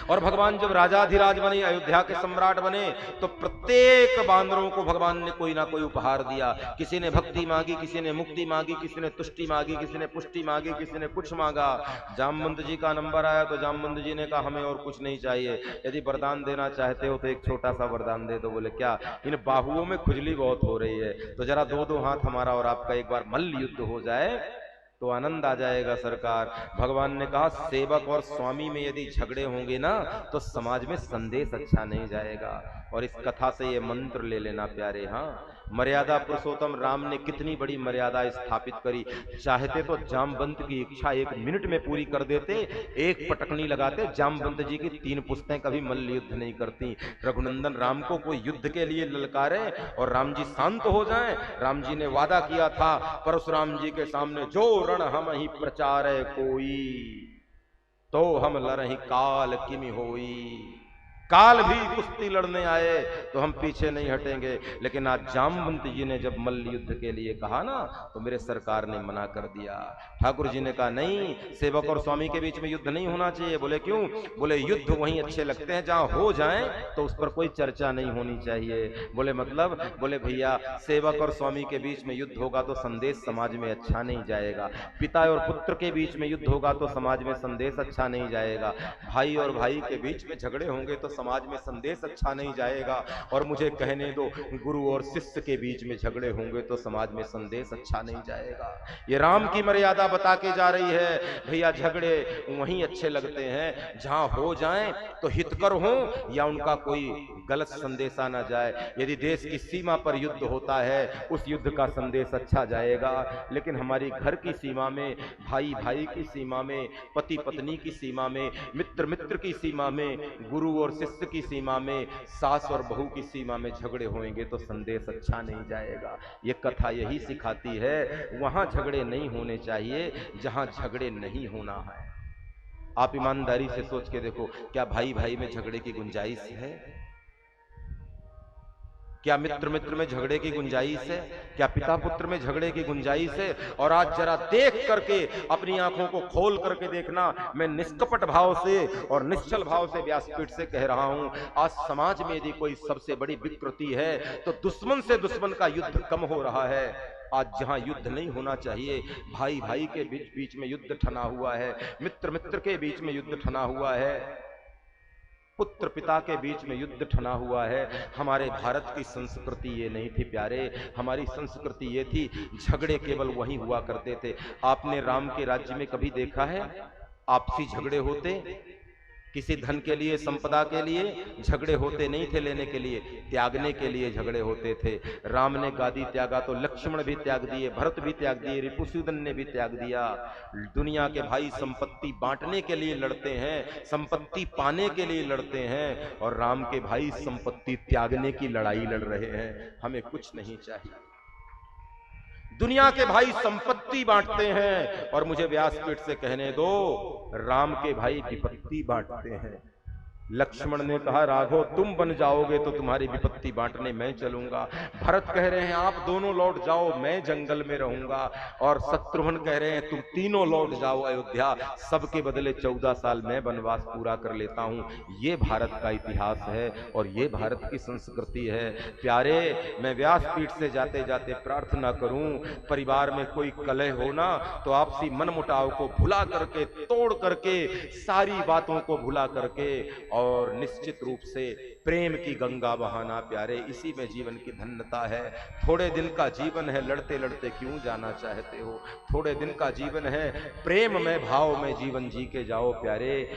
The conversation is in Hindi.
और भगवान जब राजाधिराज बने, अयोध्या के सम्राट बने, तो प्रत्येक बांदरों को भगवान ने कोई ना कोई उपहार दिया। किसी ने भक्ति मांगी, किसी ने मुक्ति मांगी, किसी ने तुष्टि मांगी, किसी ने पुष्टि मांगी, किसी ने कुछ मांगा। जामवंत जी का नंबर आया तो जामवंत जी ने कहा हमें और कुछ नहीं चाहिए, यदि वरदान देना चाहते हो तो एक छोटा सा वरदान दे दो। बोले क्या? इन बाहुओं में खुजली बहुत हो रही है, तो जरा दो दो हाथ हमारा और आपका एक बार मल्ल युद्ध हो जाए तो आनंद आ जाएगा सरकार। भगवान ने कहा सेवक और स्वामी में यदि झगड़े होंगे ना तो समाज में संदेश अच्छा नहीं जाएगा। और इस कथा से ये मंत्र ले लेना प्यारे। हाँ, मर्यादा पुरुषोत्तम राम ने कितनी बड़ी मर्यादा स्थापित करी। चाहते तो जामवंत की इच्छा 1 मिनट में पूरी कर देते, एक पटकनी लगाते, जामवंत जी की 3 पुश्तें कभी मल्ल युद्ध नहीं करती। रघुनंदन राम को कोई युद्ध के लिए ललकारे और राम जी शांत हो जाएं। राम जी ने वादा किया था परशुराम जी के सामने, जो रण हम ही प्रचारे कोई, तो हम लड़ही काल किमि होई। काल भी कुश्ती लड़ने आए तो हम पीछे नहीं हटेंगे। लेकिन आज जामवंत जी ने जब मल्ल युद्ध के लिए कहा ना तो मेरे सरकार ने मना कर दिया। ठाकुर जी ने कहा नहीं, सेवक और स्वामी के बीच में युद्ध नहीं होना चाहिए। बोले क्यों? बोले युद्ध वहीं अच्छे लगते हैं जहां हो जाएं तो उस पर कोई चर्चा नहीं होनी चाहिए। बोले मतलब? बोले भैया सेवक और स्वामी के बीच में युद्ध होगा तो संदेश समाज में अच्छा नहीं जाएगा। पिता और पुत्र के बीच में युद्ध होगा तो समाज में संदेश अच्छा नहीं जाएगा। भाई और भाई के बीच में झगड़े होंगे तो समाज में संदेश अच्छा नहीं जाएगा। और मुझे कहने दो, गुरु और शिष्य के बीच में झगड़े होंगे तो समाज में संदेश अच्छा नहीं जाएगा। ये राम की मर्यादा बता के जा रही है, भैया झगड़े वहीं अच्छे लगते हैं जहां हो जाएं तो हितकर हो या उनका कोई गलत संदेशा ना जाए। यदि देश की सीमा पर युद्ध होता है उस युद्ध का संदेश अच्छा जाएगा। लेकिन हमारी घर की सीमा में, भाई भाई की सीमा में, पति पत्नी की सीमा में, मित्र मित्र की सीमा में, गुरु और शिष्य की सीमा में, सास और बहू की सीमा में झगड़े होंगे तो संदेश अच्छा नहीं जाएगा। ये कथा यही सिखाती है, वहां झगड़े नहीं होने चाहिए जहां झगड़े नहीं होना है। आप ईमानदारी से सोच के देखो, क्या भाई भाई में झगड़े की गुंजाइश है? क्या मित्र मित्र में झगड़े की गुंजाइश है? क्या पिता पुत्र में झगड़े की गुंजाइश है? और आज जरा देख करके अपनी आंखों को खोल करके देखना, मैं निष्कपट भाव से और निश्चल भाव से व्यासपीठ से कह रहा हूं, आज समाज में यदि कोई सबसे बड़ी विकृति है तो दुश्मन से दुश्मन का युद्ध कम हो रहा है। आज जहां युद्ध नहीं होना चाहिए, भाई भाई के बीच बीच में युद्ध ठना हुआ है, मित्र मित्र के बीच में युद्ध ठना हुआ है, पुत्र पिता के बीच में युद्ध ठना हुआ है। हमारे भारत की संस्कृति ये नहीं थी प्यारे। हमारी संस्कृति ये थी, झगड़े केवल वहीं हुआ करते थे। आपने राम के राज्य में कभी देखा है आपसी झगड़े होते? किसी धन के लिए, संपदा के लिए झगड़े होते नहीं थे लेने के लिए, त्यागने के लिए झगड़े होते थे। राम ने गादी त्यागा तो लक्ष्मण भी त्याग दिए, भरत भी त्याग दिए, रिपुसूदन ने भी त्याग दिया। दुनिया के भाई संपत्ति बांटने के लिए लड़ते हैं, संपत्ति पाने के लिए लड़ते हैं, और राम के भाई संपत्ति त्यागने की लड़ाई लड़ रहे हैं। हमें कुछ नहीं चाहिए। दुनिया के भाई संपत्ति बांटते हैं और मुझे व्यासपीठ से कहने दो, राम के भाई विपत्ति बांटते हैं। लक्ष्मण ने कहा राघव तुम बन जाओगे तो तुम्हारी विपत्ति बांटने मैं चलूंगा। भरत कह रहे हैं आप दोनों लौट जाओ, मैं जंगल में रहूंगा। और शत्रुघ्न कह रहे हैं तुम तीनों लौट जाओ अयोध्या, सबके बदले 14 साल मैं वनवास पूरा कर लेता हूं। ये भारत का इतिहास है और ये भारत की संस्कृति है। प्यारे, मैं व्यासपीठ से जाते जाते प्रार्थना करूं, परिवार में कोई कलह हो ना तो आपसी मनमुटाव को भुला करके, तोड़ करके, सारी बातों को भुला करके और निश्चित रूप से प्रेम की गंगा बहाना प्यारे, इसी में जीवन की धन्यता है। थोड़े दिन का जीवन है, लड़ते लड़ते क्यों जाना चाहते हो? थोड़े दिन का जीवन है, प्रेम में भाव में जीवन जी के जाओ प्यारे।